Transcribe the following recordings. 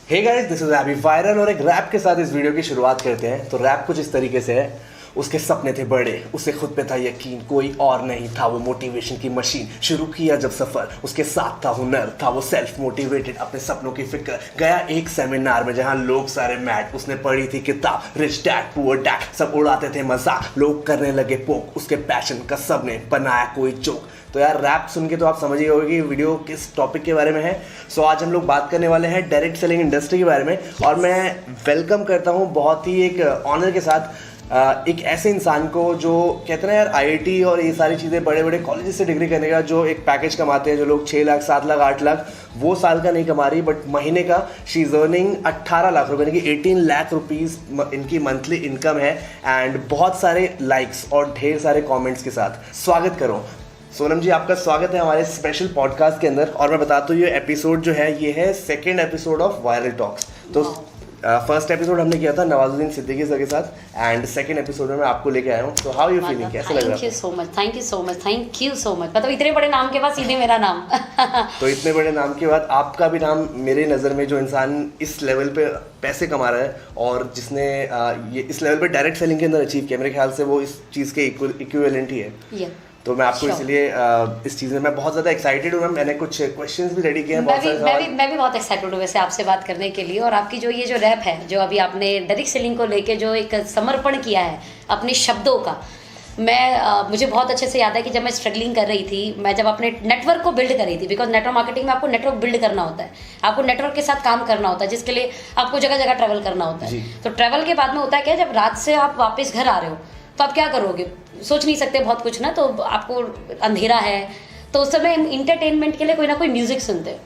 Hey guys, this is अभी viral और एक रैप के साथ इस वीडियो की शुरुआत करते हैं। तो रैप कुछ इस तरीके से है। उसके सपने थे बड़े, उसे खुद पे था यकीन, कोई और नहीं था वो मोटिवेशन की मशीन। शुरू किया जब सफर, उसके साथ था हुनर, था वो सेल्फ मोटिवेटेड, अपने सपनों की फिक्र। गया एक सेमिनार में जहां लोग सारे मैट, उसने पढ़ी थी किताब रिच डैड पुअर डैड, सब उड़ाते थे मजाक, लोग करने लगे पोक, उसके पैशन का सबने बनाया कोई जोक। तो यार रैप सुन के तो आप समझ ही होगे कि वीडियो किस टॉपिक के बारे में है। सो आज हम लोग बात करने वाले हैं डायरेक्ट सेलिंग इंडस्ट्री के बारे में। और मैं वेलकम करता हूँ बहुत ही एक ऑनर के साथ एक ऐसे इंसान को जो कहते हैं ना यार, आईआईटी और ये सारी चीज़ें बड़े बड़े कॉलेज से डिग्री करने का जो एक पैकेज कमाते हैं, जो लोग 6 लाख 7 लाख 8 लाख वो साल का नहीं कमा रही, बट महीने का शी इज़ अर्निंग 18 लाख रुपए, यानी कि 18 लाख रुपीज़ इनकी मंथली इनकम है। एंड बहुत सारे लाइक्स और ढेर सारे कॉमेंट्स के साथ स्वागत करो सोनम जी, आपका स्वागत है हमारे स्पेशल पॉडकास्ट के अंदर। और मैं बताता हूँ ये एपिसोड जो है ये है second episode of viral talks. तो फर्स्ट एपिसोड हमने किया था नवाजुद्दीन सिद्दीकी सर के साथ, एंड सेकंड एपिसोड में मैं आपको लेके आया हूँ। तो हाउ यू फीलिंग, कैसा लग रहा है? Thank you so much, thank you so much, thank you so much. मतलब इतने बड़े नाम के बाद सीधे मेरा नाम तो इतने बड़े नाम के बाद आपका भी नाम मेरे नज़र में, जो इंसान इस लेवल पे पैसे कमा रहा है और जिसने ये इस लेवल पे डायरेक्ट सेलिंग के अंदर अचीव किया, मेरे ख्याल से वो इस चीज़ के इक्विवेलेंट ही है। तो मैं आपको इसलिए इस चीज़ में मैं बहुत ज़्यादा एक्साइटेड हूँ। मैंने कुछ क्वेश्चंस भी रेडी किए हैं। मैं भी बहुत एक्साइटेड हूँ वैसे आपसे बात करने के लिए। और आपकी जो ये जो रैप है, जो अभी आपने डायरेक्ट सेलिंग को लेके जो एक समर्पण किया है अपने शब्दों का, मुझे बहुत अच्छे से याद है कि जब मैं स्ट्रगलिंग कर रही थी, मैं जब अपने नेटवर्क को बिल्ड कर रही थी, बिकॉज नेटवर्क मार्केटिंग में आपको नेटवर्क बिल्ड करना होता है, आपको नेटवर्क के साथ काम करना होता है, जिसके लिए आपको जगह जगह ट्रैवल करना होता है। तो ट्रैवल के बाद में होता है क्या, जब रात से आप वापस घर आ रहे हो तो आप क्या करोगे, सोच नहीं सकते बहुत कुछ ना, तो आपको अंधेरा है, तो उस समय इंटरटेनमेंट के लिए कोई ना कोई म्यूजिक सुनते हो।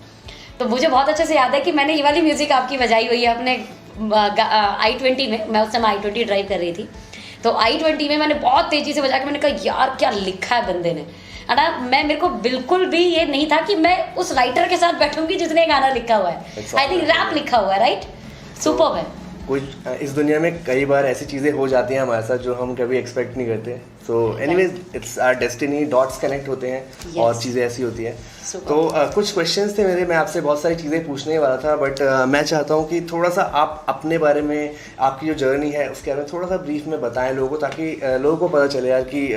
तो मुझे बहुत अच्छे से याद है कि मैंने ये वाली म्यूजिक आपकी बजाई हुई है अपने i20 में। मैं उस समय i20 ड्राइव कर रही थी, तो i20 में मैंने बहुत तेजी से बजा के मैंने कहा यार क्या लिखा है बंदे ने, है ना। मेरे को बिल्कुल भी ये नहीं था कि मैं उस राइटर के साथ बैठूंगी जिसने गाना लिखा हुआ है। आई थिंक रैप लिखा हुआ है, राइट? सुपर्ब है। कुछ इस दुनिया में कई बार ऐसी चीज़ें हो जाती हैं हमारे साथ जो हम कभी एक्सपेक्ट नहीं करते। So anyways it's our destiny, dots connect होते हैं और चीज़ें ऐसी होती हैं। तो कुछ क्वेश्चंस थे मेरे, मैं आपसे बहुत सारी चीज़ें पूछने वाला था, बट मैं चाहता हूँ कि थोड़ा सा आप अपने बारे में, आपकी जो जर्नी है उसके बारे में थोड़ा सा ब्रीफ में बताएं लोगों को, ताकि लोगों को पता चले यार कि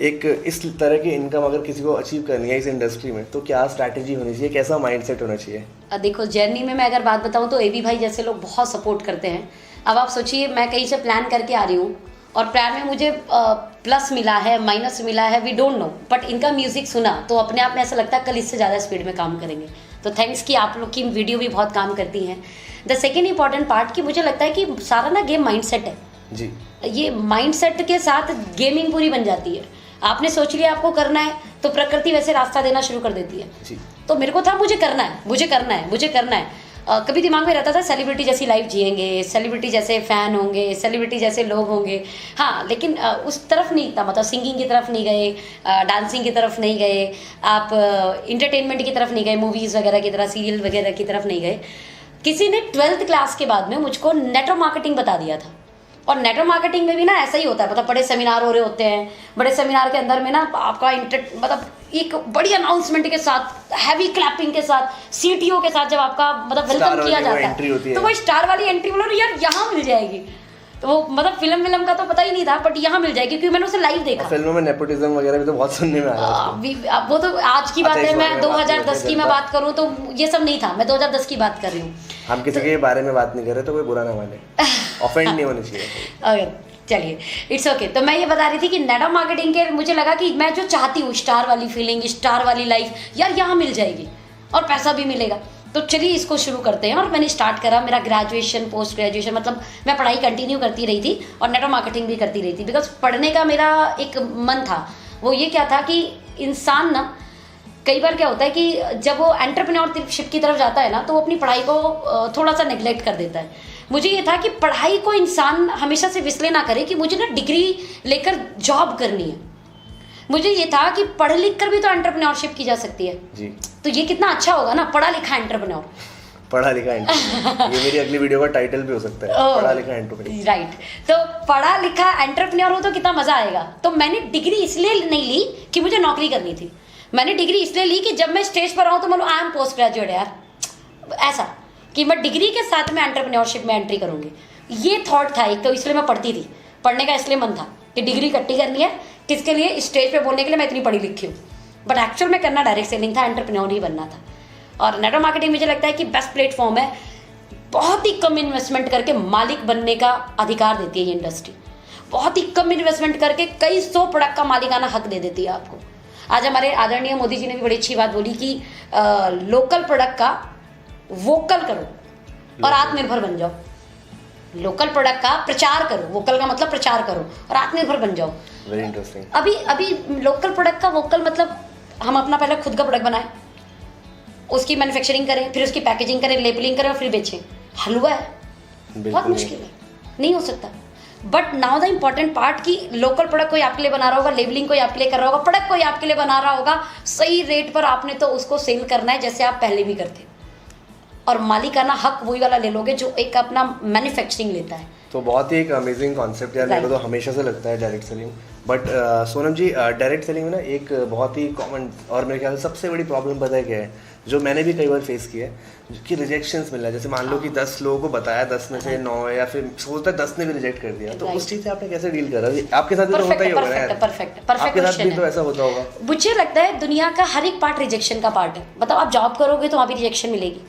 एक इस तरह की इनकम अगर किसी को अचीव करनी है इस इंडस्ट्री में, तो क्या स्ट्रैटेजी होनी चाहिए, कैसा माइंडसेट होना चाहिए? देखो, जर्नी में मैं अगर बात बताऊं तो एबी भाई जैसे लोग बहुत सपोर्ट करते हैं। अब आप सोचिए, मैं कहीं से प्लान करके आ रही हूँ और प्लान में मुझे प्लस मिला है, माइनस मिला है, वी डोंट नो, बट इनका म्यूजिक सुना तो अपने आप में ऐसा लगता है कल इससे ज़्यादा स्पीड में काम करेंगे। तो थैंक्स कि आप लोग की वीडियो भी बहुत काम करती हैं। द सेकेंड इंपॉर्टेंट पार्ट कि मुझे लगता है कि सारा ना गेम माइंडसेट है जी। ये माइंडसेट के साथ गेमिंग पूरी बन जाती है। आपने सोच लिया आपको करना है तो प्रकृति वैसे रास्ता देना शुरू कर देती है जी। तो मेरे को था मुझे करना है, मुझे करना है, मुझे करना है। कभी दिमाग में रहता था सेलिब्रिटी जैसी लाइफ जिएंगे, सेलिब्रिटी जैसे फैन होंगे, सेलिब्रिटी जैसे लोग होंगे, हाँ, लेकिन उस तरफ नहीं था। मतलब सिंगिंग की तरफ नहीं गए, डांसिंग की तरफ नहीं गए, आप इंटरटेनमेंट की तरफ नहीं गए, मूवीज़ वगैरह की तरह, सीरियल वगैरह की तरफ नहीं गए। किसी ने 12th क्लास के बाद में मुझको नेटवर्क मार्केटिंग बता दिया था। और नेटवर्क मार्केटिंग में भी ना ऐसा ही होता है, मतलब बड़े सेमिनार हो रहे होते हैं, बड़े सेमिनार के अंदर में ना आपका मतलब एक बड़ी अनाउंसमेंट के साथ, हैवी क्लैपिंग के साथ, सीटीओ के साथ जब आपका मतलब वेलकम किया जाता है, तो वो स्टार वाली एंट्री बोलो यार यहाँ मिल जाएगी। तो वो मतलब फिल्म का तो पता ही नहीं था, बट यहाँ मिल जाएगी क्योंकि मैंने उसे लाइव देखा। फिल्मों में नेपोटिज्म वगैरह भी तो बहुत सुनने में आ रहा है। वो तो आज की बात है, मैं 2010 की मैं बात करूँ तो ये सब नहीं था, मैं 2010 की बात कर रही हूँ। हम किसी के बारे में बात नहीं कर रहे तो कोई बुरा ना माने, ऑफेंड नहीं होनी चाहिए। चलिए, इट्स ओके। तो मैं ये बता रही थी कि नेटवर्क मार्केटिंग के मुझे लगा कि मैं जो चाहती हूँ, स्टार वाली फीलिंग, स्टार वाली लाइफ, यार यहाँ मिल जाएगी और पैसा भी मिलेगा। तो चलिए इसको शुरू करते हैं। और मैंने स्टार्ट करा मेरा ग्रेजुएशन, पोस्ट ग्रेजुएशन, मतलब मैं पढ़ाई कंटिन्यू करती रही थी और नेटवर्क मार्केटिंग भी करती रही थी, बिकॉज पढ़ने का मेरा एक मन था। वो ये क्या था कि इंसान ना कई बार क्या होता है कि जब वो एंटरप्रेन्योरशिप की तरफ जाता है ना, तो वो अपनी पढ़ाई को थोड़ा सा नेग्लेक्ट कर देता है। मुझे ये था कि पढ़ाई को इंसान हमेशा से विस्ले ना करे कि मुझे ना डिग्री लेकर जॉब करनी है। मुझे ये था कि पढ़ लिख कर भी तो एंटरप्रेन्योरशिप की जा सकती है जी। तो ये कितना अच्छा होगा ना, पढ़ा लिखा एंटरप्रेन्योर। पढ़ा लिखा एंटरप्रेन्योर, ये मेरी अगली वीडियो का टाइटल भी हो सकता है, पढ़ा लिखा एंटरप्रेन्योर। राइट, तो पढ़ा लिखा एंटरप्रेन्योर हो तो कितना मजा आएगा। तो मैंने डिग्री इसलिए नहीं ली कि मुझे नौकरी करनी थी, मैंने डिग्री इसलिए ली कि जब मैं स्टेज पर आऊँ तो मैं आई एम पोस्ट ग्रेजुएट यार, ऐसा। कि मैं डिग्री के साथ में एंटरप्रेन्योरशिप में एंट्री करूँगी। ये थॉट था एक, तो इसलिए मैं पढ़ती थी, पढ़ने का इसलिए मन था कि डिग्री इकट्ठी करनी है, किसके लिए, स्टेज पे बोलने के लिए मैं इतनी पढ़ी लिखी हूँ। बट एक्चुअल में करना डायरेक्ट सेलिंग था, एंटरप्रेन्योर ही बनना था। और नेटवर्क मार्केटिंग मुझे लगता है कि बेस्ट प्लेटफॉर्म है, बहुत ही कम इन्वेस्टमेंट करके मालिक बनने का अधिकार देती है ये इंडस्ट्री। बहुत ही कम इन्वेस्टमेंट करके कई 100 प्रोडक्ट का मालिकाना हक दे देती है आपको। आज हमारे आदरणीय मोदी जी ने भी बड़ी अच्छी बात बोली कि लोकल प्रोडक्ट का वोकल करो और आत्मनिर्भर बन जाओ। लोकल प्रोडक्ट का प्रचार करो, वोकल का मतलब प्रचार करो और आत्मनिर्भर बन जाओ। Very interesting. अभी लोकल प्रोडक्ट का वोकल मतलब हम अपना पहले खुद का प्रोडक्ट बनाएं, उसकी मैन्युफैक्चरिंग करें, फिर उसकी पैकेजिंग करें, लेबलिंग करें और फिर बेचें। हलवा है, बहुत मुश्किल है, नहीं हो सकता। But now the important part कि लोकल प्रोडक्ट कोई आपके लिए बना रहा होगा, लेबलिंग कोई आपके लिए कर रहा होगा, प्रोडक्ट कोई आपके लिए बना रहा होगा, सही रेट पर आपने तो उसको सेल करना है जैसे आप पहले भी करते। और मालिकाना हक वही वाला ले लोगे जो एक अपना मैन्युफैक्चरिंग लेता है। तो बहुत ही एक अमेजिंग कॉन्सेप्ट यार, मेरे को तो हमेशा से लगता है direct selling. But Sonam ji, direct selling में ना एक बहुत ही कॉमन और मेरे ख्याल से सबसे बड़ी प्रॉब्लम पता है क्या है, जो मैंने भी कई बार फेस किया है, कि रिजेक्शंस मिल रहा है। जैसे मान लो कि 10 लोगों को बताया, 10 में से 9 या फिर सोचता है 10 ने भी रिजेक्ट कर दिया, तो उस चीज़ से आपने कैसे डील करा? आपके साथ भी तो होता ही होगा यार। परफेक्ट आपके साथ भी तो ऐसा होता होगा। मुझे लगता है दुनिया का हर एक पार्ट रिजेक्शन का पार्ट है। मतलब आप जॉब करोगे तो वहाँ भी रिजेक्शन मिलेगी।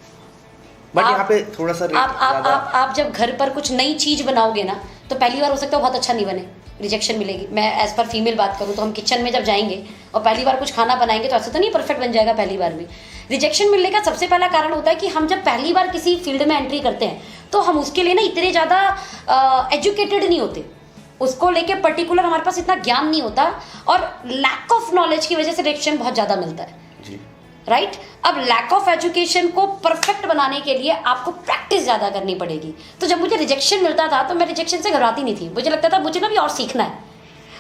बट यहाँ पे थोड़ा सा आप जब घर पर कुछ नई चीज बनाओगे ना, तो पहली बार हो सकता है बहुत अच्छा नहीं बने, रिजेक्शन मिलेगी। मैं एज पर फीमेल बात करूँ तो हम किचन में जब जाएंगे और पहली बार कुछ खाना बनाएंगे तो ऐसा तो नहीं परफेक्ट बन जाएगा पहली बार में। रिजेक्शन मिलने का सबसे पहला कारण होता है कि हम जब पहली बार किसी फील्ड में एंट्री करते हैं तो हम उसके लिए ना इतने ज़्यादा एजुकेटेड नहीं होते, उसको लेके पर्टिकुलर हमारे पास इतना ज्ञान नहीं होता, और लैक ऑफ नॉलेज की वजह से रिजेक्शन बहुत ज़्यादा मिलता है जी। राइट अब लैक ऑफ एजुकेशन को परफेक्ट बनाने के लिए आपको प्रैक्टिस ज़्यादा करनी पड़ेगी। तो जब मुझे रिजेक्शन मिलता था तो मैं रिजेक्शन से घबराती नहीं थी, मुझे लगता था मुझे ना भी और सीखना है,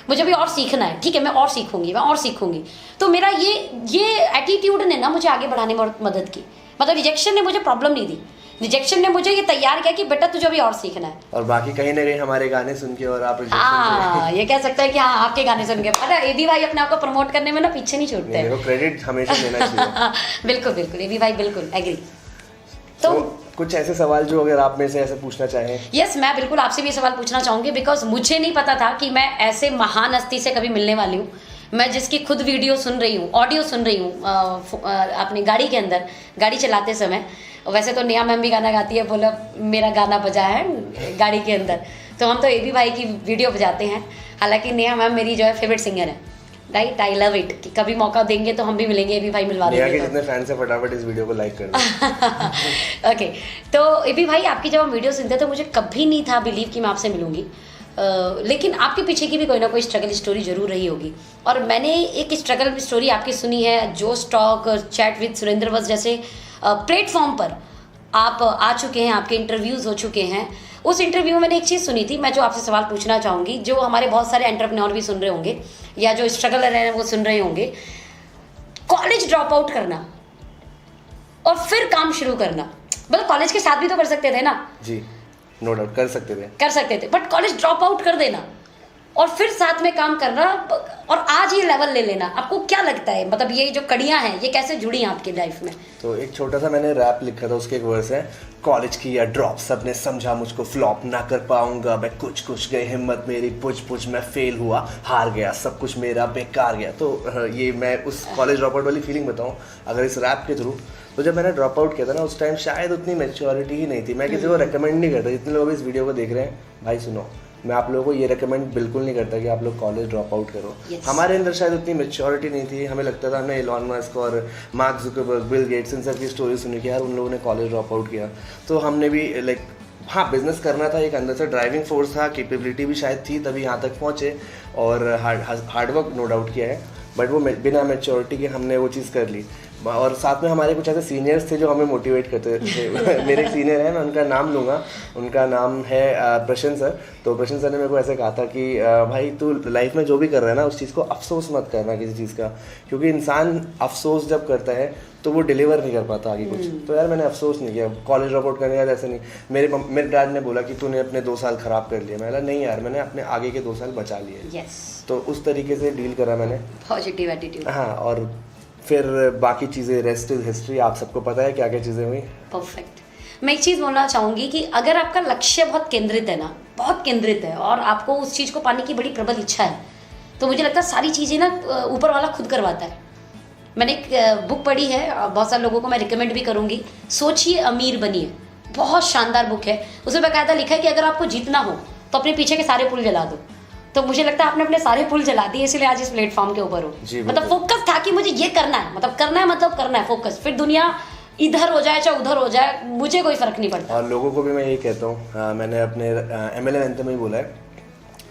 मुझे भी और सीखना है, ठीक है मैं और सीखूंगी, मैं और सीखूंगी। तो मेरा ये एटीट्यूड ने ना मुझे आगे बढ़ाने में मदद की। मतलब रिजेक्शन ने मुझे प्रॉब्लम नहीं दी, रिजेक्शन ने मुझे ये तैयार किया कि बेटा तुझे अभी और सीखना है। और बाकी कहीं ना कहीं हमारे गाने सुन के और आप ये कह सकते हैं कि हाँ आपके गाने सुन के। पता है एबी भाई अपने आप को प्रमोट करने में ना पीछे नहीं छूटते हैं, क्रेडिट हमेशा देना चाहिए। बिल्कुल बिल्कुल एबी भाई बिल्कुल एग्री। तो कुछ ऐसे सवाल जो अगर आप में से ऐसे पूछना चाहें। यस मैं बिल्कुल आपसे भी सवाल पूछना चाहूँगी, बिकॉज मुझे नहीं पता था कि मैं ऐसे महान हस्ती से कभी मिलने वाली हूँ। मैं जिसकी खुद वीडियो सुन रही हूँ, ऑडियो सुन रही हूँ अपनी गाड़ी के अंदर, गाड़ी चलाते समय। वैसे तो नेहा मैम भी गाना गाती है, बोला मेरा गाना बजा है गाड़ी के अंदर, तो हम तो एबी भाई की वीडियो बजाते हैं। हालांकि नेहा मैम मेरी जो है फेवरेट सिंगर है, राइट, आई लव इट। कि कभी मौका देंगे तो हम भी मिलेंगे, एबी भाई मिलवा देंगे। जितने फैंस हैं फटाफट इस वीडियो को लाइक कर दो। ओके तो एबी भाई आपकी जब हम वीडियो सुनते तो मुझे कभी नहीं था बिलीव कि मैं आपसे मिलूंगी, लेकिन आपके पीछे की भी कोई ना कोई स्ट्रगल स्टोरी जरूर रही होगी। और मैंने एक स्ट्रगल स्टोरी आपकी सुनी है, जो स्टॉक, चैट विद सुरेंद्र वत्स जैसे प्लेटफॉर्म पर आप आ चुके हैं, आपके इंटरव्यूज़ हो चुके हैं। उस इंटरव्यू में मैंने एक चीज़ सुनी थी, मैं जो आपसे सवाल पूछना चाहूँगी, जो हमारे बहुत सारे एंटरप्रेन्योर भी सुन रहे होंगे या जो स्ट्रगलर हैं वो सुन रहे होंगे। कॉलेज ड्रॉप आउट करना और फिर काम शुरू करना, मतलब कॉलेज के साथ भी तो कर सकते थे ना। जी नो डाउट कर सकते थे, बट कॉलेज ड्रॉप आउट कर देना और फिर साथ में काम करना और आज ये लेवल ले लेना, आपको क्या लगता है? मतलब ये जो कड़ियाँ हैं ये कैसे जुड़ी हैं आपकी लाइफ में? तो एक छोटा सा मैंने रैप लिखा था, उसके एक वर्स है, कॉलेज किया ड्रॉप सबने समझा मुझको फ्लॉप ना कर पाऊंगा मैं, कुछ गई हिम्मत मेरी पुछ मैं फेल हुआ हार गया सब कुछ मेरा बेकार गया। तो ये मैं उस कॉलेज ड्रॉप आउट वाली फीलिंग बताऊँ अगर इस रैप के थ्रू, तो जब मैंने ड्रॉप आउट किया था ना उस टाइम शायद उतनी मैच्योरिटी ही नहीं थी। मैं किसी को रेकमेंड नहीं करता, जितने लोग इस वीडियो को देख रहे हैं भाई सुनो, मैं आप लोगों को ये रेकमेंड बिल्कुल नहीं करता कि आप लोग कॉलेज ड्रॉप आउट करो। हमारे अंदर शायद उतनी मैच्योरिटी नहीं थी, हमें लगता था हमने एलॉन मस्क और मार्क जुकरबर्ग, बिल गेट्स इन सब की स्टोरी सुनी कि यार उन लोगों ने कॉलेज ड्रॉप आउट किया, तो हमने भी लाइक हाँ बिजनेस करना था, एक अंदर से ड्राइविंग फोर्स था, कैपेबिलिटी भी शायद थी तभी यहाँ तक पहुँचे, और हार्डवर्क नो डाउट किया है, बट वो बिना मैच्योरिटी के हमने वो चीज़ कर ली। और साथ में हमारे कुछ ऐसे सीनियर्स थे जो हमें मोटिवेट करते थे। मेरे एक सीनियर है, मैं उनका नाम लूँगा, उनका नाम है प्रशांत सर। तो प्रशांत सर ने मेरे को ऐसे कहा था कि भाई तू लाइफ में जो भी कर रहा है ना उस चीज़ को अफसोस मत करना किसी चीज़ का, क्योंकि इंसान अफसोस जब करता है तो वो डिलीवर नहीं कर पाता आगे कुछ। तो यार मैंने अफसोस नहीं किया, कॉलेज ड्रॉप आउट करने का ऐसा नहीं। मेरे डैड ने बोला कि तूने अपने 2 साल ख़राब कर लिए, मैंने नहीं यार मैंने अपने आगे के 2 साल बचा लिए। तो उस तरीके से डील करा मैंने, पॉजिटिव एटीट्यूड। हाँ, और फिर बाकी चीज़ें रेस्ट इज हिस्ट्री, आप सबको पता है क्या क्या चीज़ें हुई। परफेक्ट। मैं एक चीज़ बोलना चाहूँगी कि अगर आपका लक्ष्य बहुत केंद्रित है ना, बहुत केंद्रित है और आपको उस चीज़ को पाने की बड़ी प्रबल इच्छा है, तो मुझे लगता है सारी चीज़ें ना ऊपर वाला खुद करवाता है। मैंने एक बुक पढ़ी है, बहुत सारे लोगों को मैं रिकमेंड भी करूँगी, सोचिए अमीर बनिए, बहुत शानदार बुक है। उसमें बाकायदा लिखा है कि अगर आपको जीतना हो तो अपने पीछे के सारे पुल जला दो। तो मुझे लगता है आपने अपने सारे पुल जला दिए, इसलिए आज इस प्लेटफॉर्म के ऊपर हो। मतलब फोकस था कि मुझे ये करना है, मतलब करना है फोकस, फिर दुनिया इधर हो जाए चाहे उधर हो जाए, मुझे कोई फर्क नहीं पड़ता। और लोगों को भी मैं यही कहता हूँ, मैंने अपने MLM एंथम में ही बोला है,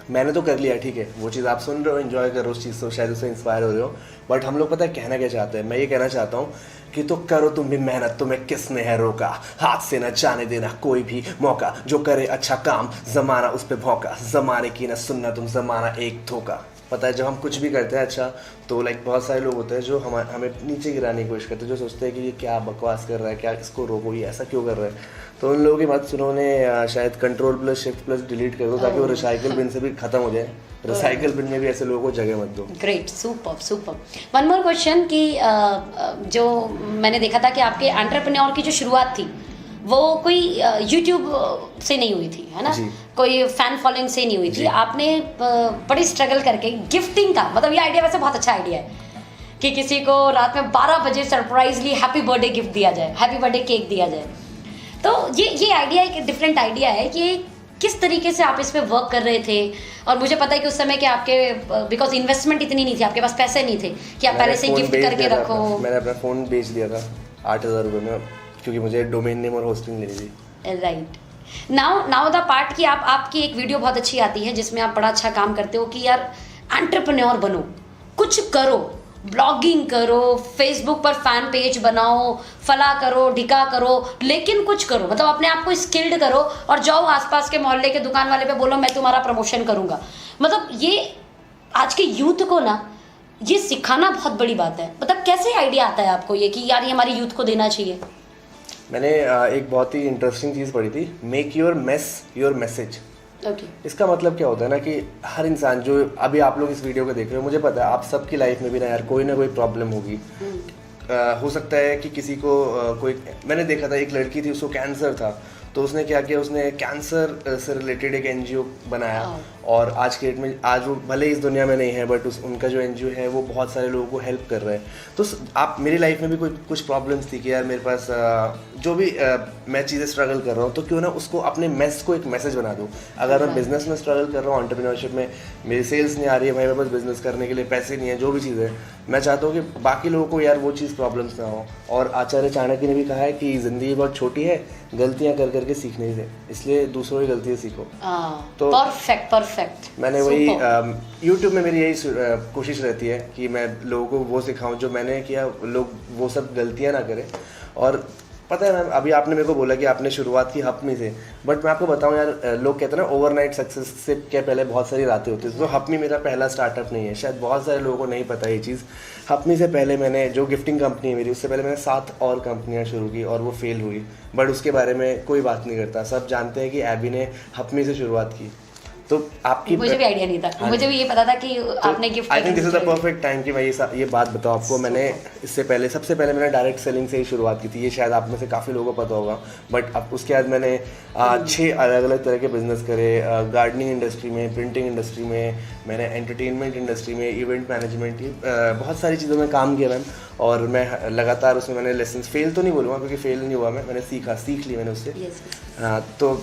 मैंने तो कर लिया, ठीक है, वो चीज़ आप सुन रहे हो, एंजॉय कर रहे हो उस चीज़ से, शायद उससे इंस्पायर हो रहे हो, बट हम लोग पता है कहना क्या चाहते हैं। मैं ये कहना चाहता हूँ कि तो करो तुम भी मेहनत, तुम्हें किसने है रोका, हाथ से न जाने देना कोई भी मौका, जो करे अच्छा काम जमाना उस पे भौंका, जमाने की न सुनना तुम जमाना एक धोखा। पता है जब हम कुछ भी करते हैं अच्छा, तो लाइक बहुत सारे लोग होते हैं जो हमें नीचे गिराने की कोशिश करते हैं, जो सोचते हैं कि ये क्या बकवास कर रहा है, क्या इसको रोको, ये ऐसा क्यों कर रहा है। तो उन लोगों की बात सुनो ने शायद Ctrl+Shift+ डिलीट कर दो, ताकि वो रिसाइकिल बिन से भी खत्म हो जाए। रिसाइकिल बिन में भी ऐसे लोगों को जगह मत दो। Great, super. One more question कि जो मैंने देखा था कि आपके एंटरप्रेन्योर की जो शुरुआत थी वो कोई यूट्यूब से नहीं हुई थी, है ना, कोई फैन फॉलोइंग से नहीं हुई थी। आपने बड़ी स्ट्रगल करके गिफ्टिंग का, मतलब ये आइडिया वैसे बहुत अच्छा आइडिया है कि किसी को रात में 12 बजे सरप्राइजली हैप्पी बर्थडे गिफ्ट दिया जाए, हैप्पी बर्थडे केक दिया जाए। तो ये आइडिया एक डिफरेंट आइडिया है कि किस तरीके से आप इस पे वर्क कर रहे थे। और मुझे पता है कि उस समय कि आपके बिकॉज इन्वेस्टमेंट इतनी नहीं थी, आपके पास पैसे नहीं थे कि आप पहले से गिफ्ट करके रखो। मैंने अपना फ़ोन बेच दिया था 8,000 रुपये में, क्योंकि मुझे डोमेन नेम और होस्टिंग लेनी थी। राइट, नाउ द पार्ट कि आपकी एक वीडियो बहुत अच्छी आती है जिसमें आप बड़ा अच्छा काम करते हो कि यार एंटरप्रेन्योर बनो, कुछ करो, ब्लॉगिंग करो, फेसबुक पर फैन पेज बनाओ, फला करो ढिका करो, लेकिन कुछ करो, मतलब अपने आप को स्किल्ड करो और जाओ आसपास के मोहल्ले के दुकान वाले पे बोलो मैं तुम्हारा प्रमोशन करूंगा। मतलब ये आज के यूथ को ना ये सिखाना बहुत बड़ी बात है। मतलब कैसे आइडिया आता है आपको ये कि यार ये हमारी यूथ को देना चाहिए? मैंने एक बहुत ही इंटरेस्टिंग चीज़ पढ़ी थी, make your mess your message. इसका मतलब क्या होता है ना कि हर इंसान जो अभी आप लोग इस वीडियो को देख रहे हो, मुझे पता है आप सबकी लाइफ में भी ना यार कोई ना कोई प्रॉब्लम होगी। हो सकता है कि किसी को कोई, मैंने देखा था एक लड़की थी उसको कैंसर था, तो उसने क्या किया, उसने कैंसर से रिलेटेड एक NGO बनाया और आज के डेट में, आज वो भले इस दुनिया में नहीं है बट उनका जो NGO है वो बहुत सारे लोगों को हेल्प कर रहा है। तो आप, मेरी लाइफ में भी कुछ प्रॉब्लम्स थी कि यार मेरे पास जो भी मैं चीज़ें स्ट्रगल कर रहा हूँ, तो क्यों ना उसको अपने मेस को एक मैसेज बना दूँ। अगर मैं बिजनेस में स्ट्रगल कर रहा हूँ, एंटरप्रेन्योरशिप में मेरी सेल्स नहीं आ रही है, मेरे पास बिजनेस करने के लिए पैसे नहीं है, जो भी चीज़ है, मैं चाहता हूँ कि बाकी लोगों को यार वो चीज़ प्रॉब्लम्स ना हो। और आचार्य चाणक्य ने भी कहा है कि ज़िंदगी बहुत छोटी है, गलतियाँ कर करके सीखने से, इसलिए दूसरों की गलतियाँ सीखो। तो परफेक्ट। मैंने वही यूट्यूब में मेरी यही कोशिश रहती है कि मैं लोगों को वो सिखाऊं जो मैंने किया, लोग वो सब गलतियां ना करें। और पता है मैम, अभी आपने मेरे को बोला कि आपने शुरुआत की हपमी से, बट मैं आपको बताऊं यार, लोग कहते हैं ना ओवरनाइट सक्सेस से क्या पहले बहुत सारी रातें होती है। तो हपमी मेरा पहला स्टार्टअप नहीं है, शायद बहुत सारे लोगों को नहीं पता ये चीज़। हपमी से पहले मैंने, जो गिफ्टिंग कंपनी है मेरी, उससे पहले मैंने 7 और कंपनियां शुरू की और वो फेल हुई, बट उसके बारे में कोई बात नहीं करता। सब जानते हैं कि एबी ने हपमी से शुरुआत की। तो आपकी, मुझे भी आइडिया नहीं था, मुझे भी ये पता था कि आपने gift, I think this is the perfect time कि मैं ये बात बताऊं आपको। मैंने इससे पहले, सबसे पहले मैंने डायरेक्ट सेलिंग से ही शुरुआत की थी, ये शायद आप में से काफ़ी लोगों को पता होगा। बट अब उसके बाद मैंने 6 अलग अलग तरह के बिजनेस करे, गार्डनिंग इंडस्ट्री में, प्रिंटिंग इंडस्ट्री में, मैंने एंटरटेनमेंट इंडस्ट्री में, इवेंट मैनेजमेंट, बहुत सारी चीज़ों में काम किया मैम। और मैं लगातार उसमें मैंने लेसन्स, फेल तो नहीं बोलूँगा क्योंकि फेल नहीं हुआ मैंने सीख ली मैंने उससे। तो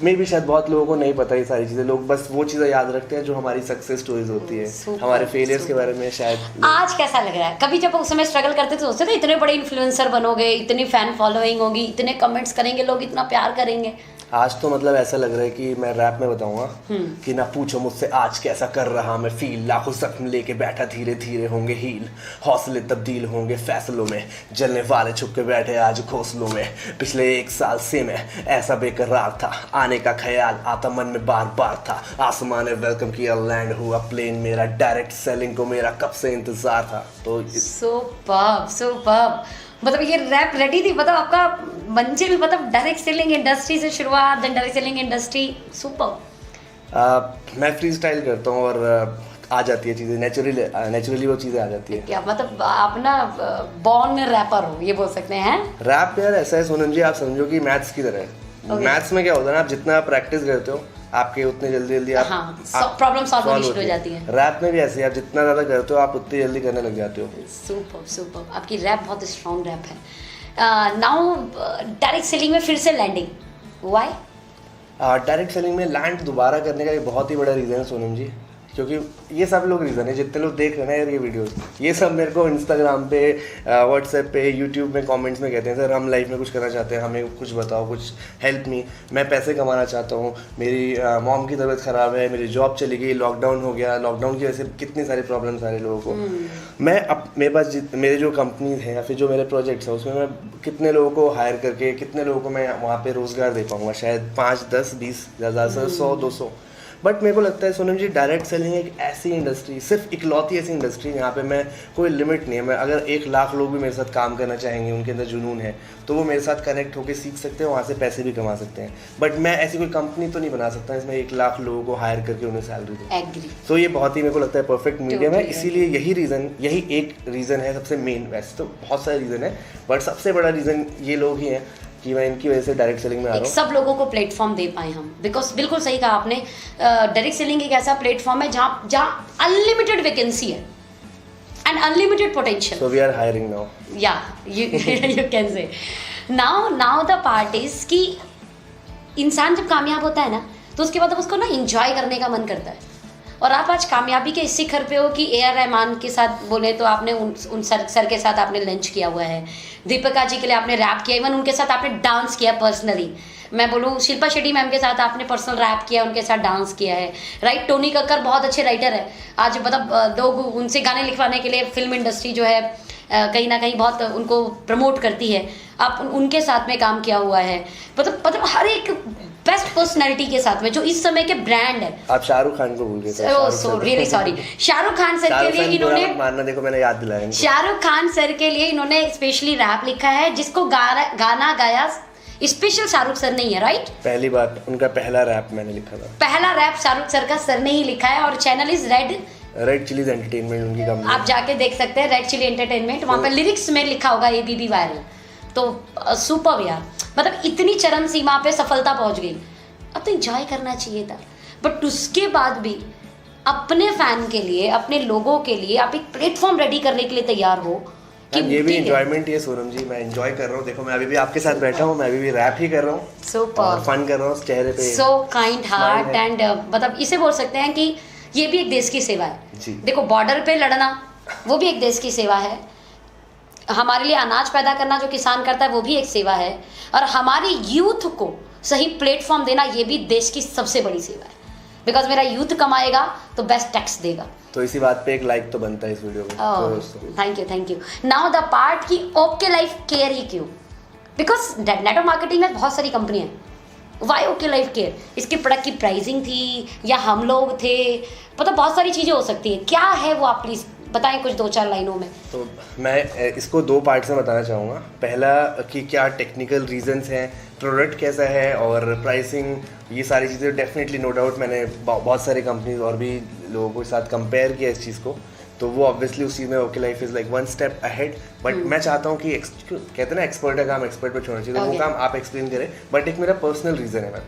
मे भी शायद बहुत लोगों को नहीं पता ये सारी चीज़ें, लोग बस वो चीज़ें याद रखते हैं जो हमारी सक्सेस स्टोरीज होती है, हमारे फेलियर्स के बारे में शायद। आज कैसा लग रहा है? कभी जब उस समय स्ट्रगल करते थे सोचते थे इतने बड़े इन्फ्लुएंसर बनोगे, इतनी फैन फॉलोइंग होगी, इतने कमेंट्स करेंगे लोग, इतना प्यार करेंगे? आज तो मतलब ऐसा लग रहा है कि मैं रैप में बताऊंगा कि ना पूछो मुझसे आज कैसा कर रहा मैं फील, लाखों जख्म लेके बैठा, धीरे धीरे होंगे हील, हौसले तब्दील होंगे फैसलों में, जलने वाले छुप के बैठे आज घोंसलों में। पिछले 1 साल से मैं ऐसा बेकरार था, आने का ख्याल आता मन में बार बार था, आसमान ने वेलकम किया, लैंड हुआ प्लेन मेरा, डायरेक्ट सेलिंग को मेरा कब से इंतजार था। तो सुपर्ब। मतलब ये रैप रेडी थी, मतलब आपका मंजिल, मतलब डायरेक्ट सेलिंग इंडस्ट्री से शुरुआत, then direct selling industry. Super. मैं फ्री स्टाइल करता हूँ और आ जाती है चीज़ें, नेचुरली वो चीज़ें आ जाती है। क्या मतलब आप ना बॉर्न रैपर हो, ये बोल सकते हैं? रैप यार ऐसा है सोनम जी, आप समझो कि मैथ्स की तरह है। मैथ्स में क्या होता है ना, आप जितना प्रैक्टिस करते हो आपके उतने जल्दी आप प्रॉब्लम सॉल्व होनी शुरू हो जाती है। रैप में भी ऐसे ही, आप जितना ज़्यादा करते हो आप उतनी जल्दी करने लग जाते हो। सुपर आपकी रैप बहुत स्ट्रॉन्ग रैप है। नाउ डायरेक्ट सेलिंग में फिर से लैंडिंग, व्हाई? डायरेक्ट सेलिंग में लैंड दोबारा करने का एक बहुत ही बड़ा रीज़न है सोनम जी, क्योंकि ये सब लोग रीज़न है, जितने लोग देख रहे हैं ना यार ये वीडियोस, ये सब मेरे को इंस्टाग्राम पे, व्हाट्सएप पे, यूट्यूब में कमेंट्स में कहते हैं सर हम लाइफ में कुछ करना चाहते हैं, हमें कुछ बताओ, कुछ हेल्प मी, मैं पैसे कमाना चाहता हूँ, मेरी मॉम की तबीयत ख़राब है, मेरी जॉब चली गई, लॉकडाउन हो गया, लॉकडाउन की वजह से कितनी सारी प्रॉब्लम्स आ रही लोगों को। मैं अब मेरे पास मेरे जो कंपनीज हैं या फिर जो मेरे प्रोजेक्ट्स हैं उसमें मैं कितने लोगों को हायर करके कितने लोगों को मैं वहाँ पर रोज़गार दे पाऊँगा, शायद 5, 10, 20, ज़्यादा से 100, 200। बट मेरे को लगता है सोनम जी डायरेक्ट सेलिंग एक ऐसी इंडस्ट्री, सिर्फ इकलौती ऐसी इंडस्ट्री यहाँ पे मैं कोई लिमिट नहीं है, मैं अगर 1 लाख लोग भी मेरे साथ काम करना चाहेंगे, उनके अंदर जुनून है, तो वो मेरे साथ कनेक्ट होकर सीख सकते हैं, वहाँ से पैसे भी कमा सकते हैं। बट मैं ऐसी कोई कंपनी तो नहीं बना सकता इसमें 1 लाख लोगों को हायर करके उन्हें सैलरी दूँ। तो ये बहुत ही मेरे को लगता है परफेक्ट मीडियम है, इसीलिए यही एक रीज़न है सबसे मेन। वैसे तो बहुत सारे रीज़न है बट सबसे बड़ा रीज़न ये लोग ही हैं कि मैं इनकी वजह से डायरेक्ट सेलिंग में आ रहा हूँ। सब लोगों को प्लेटफॉर्म दे पाए हम, बिकॉज बिल्कुल सही कहा आपने, डायरेक्ट सेलिंग एक ऐसा प्लेटफॉर्म है जहाँ अनलिमिटेड वैकेंसी है and unlimited potential. So we are hiring now. या you can say now the part is कि इंसान जब कामयाब होता है ना तो उसके बाद अब उसको ना इंजॉय करने का मन करता है। और आप आज कामयाबी के इस शिखर पे हो कि AR रहमान के साथ बोले तो आपने उन सर के साथ आपने लंच किया हुआ है, दीपिका जी के लिए आपने रैप किया, इवन उनके साथ आपने डांस किया पर्सनली। मैं बोलूँ शिल्पा शेट्टी मैम के साथ आपने पर्सनल रैप किया, उनके साथ डांस किया है, राइट? टोनी कक्कर बहुत अच्छे राइटर है, आज मतलब लोग उनसे गाने लिखवाने के लिए फिल्म इंडस्ट्री जो है कहीं ना कहीं बहुत उनको प्रमोट करती है। आप उनके साथ में काम किया हुआ है, मतलब हर एक बेस्ट पर्सनैलिटी के साथ में जो इस समय के ब्रांड है। आप शाहरुख खान को भूल गए। Really sorry. Shahrukh Khan sir के लिए इन्होंने मानना, देखो मैंने याद दिलाया, शाहरुख खान सर के लिए इन्होंने स्पेशली रैप लिखा है, जिसको गाना गाया स्पेशल शाहरुख सर नहीं है, राइट? पहली बात, उनका पहला रैप मैंने लिखा था। पहला रैप शाहरुख सर का सर ने ही लिखा है और channel is red chillies entertainment उनकी कंपनी। आप जाके देख सकते हैं रेड चिली एंटरटेनमेंट, वहाँ पे लिरिक्स में लिखा होगा ABB वायरल। तो सुपर यार, मतलब इतनी चरम सीमा पे सफलता पहुंच गई। अब तो एंजॉय करना चाहिए था, बट उसके बाद भी अपने फैन के लिए, अपने लोगों के लिए आप एक प्लेटफॉर्म रेडी करने के लिए तैयार हो कि ये भी एंजॉयमेंट है सोनम जी, मैं एंजॉय कर रहा हूँ। देखो मैं अभी भी आपके साथ बैठा हूँ, मैं अभी भी रैप ही कर रहा हूँ, सुपर फन कर रहा हूँ चेहरे पे, सो काइंड हार्ट एंड मतलब इसे बोल सकते हैं कि ये भी एक देश की सेवा है। देखो बॉर्डर पे लड़ना वो भी एक देश की सेवा है, हमारे लिए अनाज पैदा करना जो किसान करता है वो भी एक सेवा है, और हमारे यूथ को सही प्लेटफॉर्म देना ये भी देश की सबसे बड़ी सेवा है। बिकॉज मेरा यूथ कमाएगा तो बेस्ट टैक्स देगा। तो इसी बात पे एक लाइक तो बनता है इस वीडियो में। Thank you. Now the part की ओके लाइफ केयर ही क्यों? बिकॉज नेटवर्क मार्केटिंग में बहुत सारी कंपनी है, वाई ओके लाइफ केयर? इसके प्रोडक्ट की प्राइसिंग थी या हम लोग थे, मतलब बहुत सारी चीज़ें हो सकती है, क्या है वो आप प्लीज़ बताएं कुछ 2-4 लाइनों में। तो मैं इसको 2 पार्ट से बताना चाहूँगा। पहला कि क्या टेक्निकल रीजंस हैं, प्रोडक्ट कैसा है और प्राइसिंग, ये सारी चीज़ें डेफिनेटली नो डाउट मैंने बहुत सारे कंपनीज और भी लोगों के साथ कंपेयर किया इस चीज़ को, तो वो ऑब्वियसली उस चीज़ में okay life is like 1 step ahead. But मैं चाहता हूँ कि कहते हैं ना एक्सपर्ट का काम एक्सपर्ट पे छोड़ना चाहिए, तो वो काम आप एक्सप्लेन करें। बट एक मेरा पर्सनल रीज़न है, मैं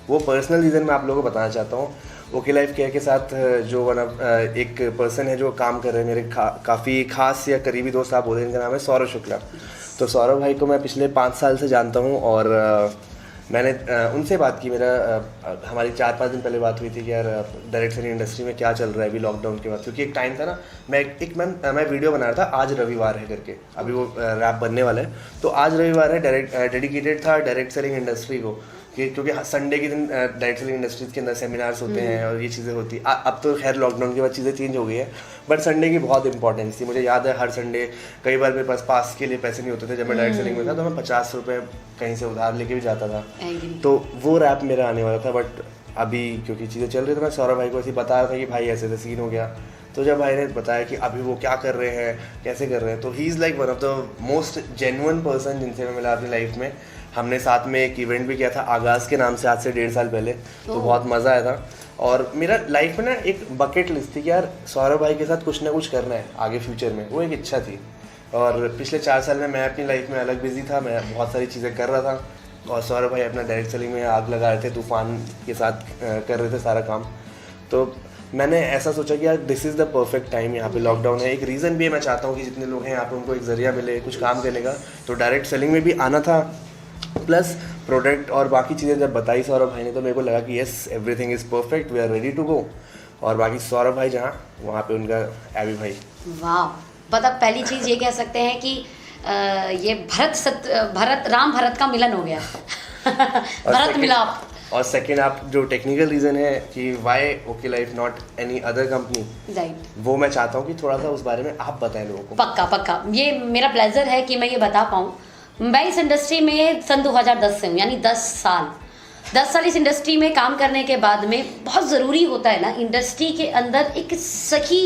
वो पर्सनल रीज़न मैं आप लोगों को बताना चाहता हूँ। ओके लाइफ केयर के साथ जो एक पर्सन है जो काम कर रहे हैं, मेरे काफ़ी खास या करीबी दोस्त आप बोले, इनका नाम है सौरभ शुक्ला। तो सौरभ भाई को मैं पिछले 5 साल से जानता हूँ और मैंने उनसे बात की, हमारी 4-5 दिन पहले बात हुई थी कि यार डायरेक्ट सेलिंग इंडस्ट्री में क्या चल रहा है अभी लॉकडाउन के बाद, क्योंकि एक टाइम था ना, मैं वीडियो बना रहा था आज रविवार है करके, अभी वो रैप बनने वाला है, तो आज रविवार है, डेडिकेटेड था डायरेक्ट सेलिंग इंडस्ट्री को, क्योंकि संडे के दिन डायरेक्ट सेलिंग इंडस्ट्रीज के अंदर सेमिनार्स होते हैं और ये चीज़ें होती। अब तो खैर लॉकडाउन के बाद चीज़ें चेंज हो गई है, बट संडे की बहुत इंपॉर्टेंस थी। मुझे याद है हर संडे कई बार मेरे पास पास के लिए पैसे नहीं होते थे, जब मैं डायरेक्ट सेलिंग में था तो मैं 50 रुपये कहीं से उधार लेके भी जाता था, तो वो रैप मेरा आने वाला था। बट अभी क्योंकि चीज़ें चल रही तो मैं सौरभ भाई को ऐसे बता रहा था कि भाई ऐसे ऐसे सीन हो गया, तो जब भाई ने बताया कि अभी वो क्या कर रहे हैं, कैसे कर रहे हैं, तो he is like one of the most genuine person जिनसे मैं मिला अपनी लाइफ में। हमने साथ में एक इवेंट भी किया था आगाज़ के नाम से, आज से 1.5 साल पहले, तो बहुत मज़ा आया था। और मेरा लाइफ में ना एक बकेट लिस्ट थी कि यार सौरभ भाई के साथ कुछ ना कुछ करना है आगे फ्यूचर में, वो एक इच्छा थी। और पिछले 4 साल में मैं अपनी लाइफ में अलग बिजी था, मैं बहुत सारी चीज़ें कर रहा था और सौरभ भाई अपना डायरेक्ट सेलिंग में आग लगा रहे थे, तूफान के साथ कर रहे थे सारा काम। तो मैंने ऐसा सोचा कि यार this is the perfect time, यहाँ पे लॉकडाउन है, एक रीज़न भी है, मैं चाहता हूँ कि जितने लोग हैं यहाँ पे उनको एक ज़रिया मिले कुछ काम करने का। तो डायरेक्ट सेलिंग में भी आना था, प्लस प्रोडक्ट और बाकी चीज़ें जब बताई सौरभ भाई ने तो मेरे को लगा कि yes everything is perfect, we are ready to go. और बाकी सौरभ भाई जहाँ, वहाँ पे उनका एबी भाई। वाह, मतलब पहली चीज़ ये कह सकते हैं कि ये राम भरत का मिलन हो गया। भरत मिलाप। और सेकंड आप जो टेक्निकल रीज़न है कि why OK Life not any other company, right, वो मैं चाहता हूँ कि थोड़ा सा उस बारे में आप बताएं लोगों को। पक्का, ये मेरा प्लेजर है कि मैं ये बता पाऊँ। मैं इस इंडस्ट्री में सन 2010 से हूँ, यानी 10 साल इस इंडस्ट्री में काम करने के बाद में बहुत ज़रूरी होता है ना इंडस्ट्री के अंदर एक सही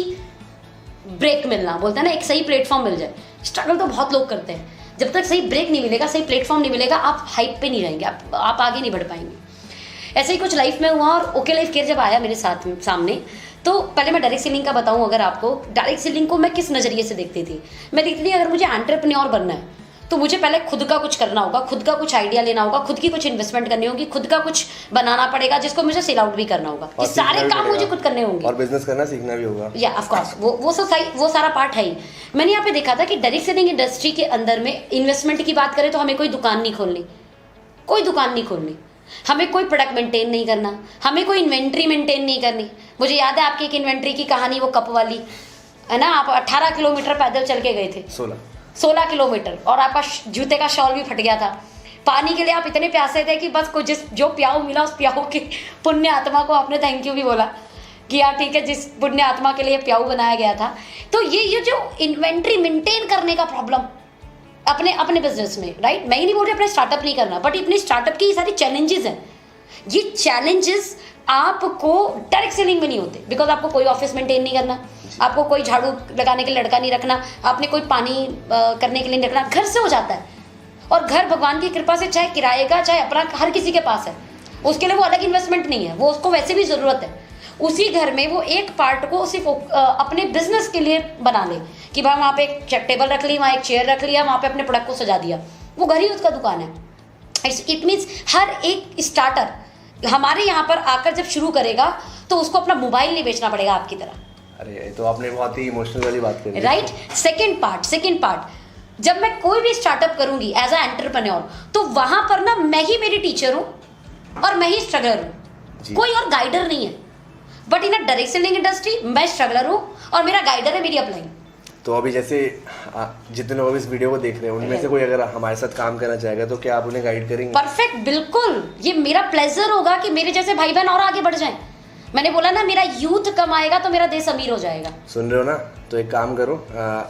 ब्रेक मिलना, बोलते हैं ना एक सही प्लेटफॉर्म मिल जाए। स्ट्रगल तो बहुत लोग करते हैं, जब तक सही ब्रेक नहीं मिलेगा, सही प्लेटफॉर्म नहीं मिलेगा, आप हाइप पे नहीं रहेंगे, आप आगे नहीं बढ़ पाएंगे। ऐसे ही कुछ लाइफ में हुआ। और ओके लाइफ केयर जब आया मेरे सामने, तो पहले मैं डायरेक्ट सेलिंग का बताऊं अगर आपको, डायरेक्ट सेलिंग को मैं किस नज़रिए से देखती थी। मैं देखती थी अगर मुझे एंटरप्रेन्योर बनना है तो मुझे पहले खुद का कुछ करना होगा, खुद का कुछ आइडिया लेना होगा, खुद की कुछ इन्वेस्टमेंट करनी होगी, खुद का कुछ बनाना पड़ेगा जिसको मुझे सेल आउट भी करना होगा। ये सारे काम मुझे खुद करने होंगे और बिजनेस करना सीखना भी होगा। या ऑफ कोर्स वो सारा पार्ट है ही। मैंने यहाँ पे देखा था कि डायरेक्ट सेलिंग इंडस्ट्री के अंदर में इन्वेस्टमेंट की बात करें तो हमें कोई दुकान नहीं खोलनी, हमें कोई प्रोडक्ट मेंटेन नहीं करना, हमें कोई इन्वेंट्री मेंटेन नहीं करनी। मुझे याद है आपकी एक इन्वेंट्री की कहानी, वो कप वाली है ना, आप 18 किलोमीटर पैदल चल के गए थे, 16 किलोमीटर, और आपका जूते का शॉल भी फट गया था। पानी के लिए आप इतने प्यासे थे कि बस जो प्याऊ मिला उस प्याऊ के पुण्य आत्मा को आपने थैंक यू भी बोला कि यार ठीक है, जिस पुण्य आत्मा के लिए प्याऊ बनाया गया था। तो ये जो इन्वेंट्री मेंटेन करने का प्रॉब्लम अपने बिजनेस में, राइट, मैं ही नहीं बोल रही अपने स्टार्टअप नहीं करना, बट अपने स्टार्टअप की ये सारी चैलेंजेस हैं। ये चैलेंजेस आपको डायरेक्ट सेलिंग में नहीं होते, बिकॉज आपको कोई ऑफिस मेंटेन नहीं करना, आपको कोई झाड़ू लगाने के लिए लड़का नहीं रखना, आपने कोई पानी करने के लिए नहीं रखना, घर से हो जाता है। और घर भगवान की कृपा से चाहे किराए का चाहे अपना हर किसी के पास है, उसके लिए वो अलग इन्वेस्टमेंट नहीं है, वो उसको वैसे भी ज़रूरत है। उसी घर में वो एक पार्ट को सिर्फ अपने बिजनेस के लिए बना ले कि भाई वहाँ पे एक टेबल रख ली, वहाँ एक चेयर रख लिया, वहाँ पे अपने प्रोडक्ट को सजा दिया, वो घर ही उसका दुकान है। इट मीन्स हर एक स्टार्टर हमारे यहाँ पर आकर जब शुरू करेगा तो उसको अपना मोबाइल नहीं बेचना पड़ेगा आपकी तरह। अरे ये तो आपने बहुत ही इमोशनल वाली बात करी, राइट। सेकेंड पार्ट जब मैं कोई भी स्टार्टअप करूंगी एज अ एंटरप्रेन्योर, तो वहां पर ना मैं ही मेरी टीचर हूँ और मैं ही स्ट्रगलर हूँ, कोई और गाइडर नहीं है। But in a direct selling industry मैं स्ट्रगलर हूँ और मेरा गाइडर है मेरी अपलाइन। तो अभी जैसे जितने लोग इस वीडियो को देख रहे हैं उनमें से कोई अगर हमारे साथ काम करना चाहेगा तो क्या आप उन्हें गाइड करेंगे? परफेक्ट, बिल्कुल। ये मेरा प्लेजर होगा कि मेरे जैसे भाई बहन और आगे बढ़ जाएं। मैंने बोला ना, मेरा यूथ कमाएगा तो मेरा देश अमीर हो जाएगा। सुन रहे हो ना? तो एक काम करो,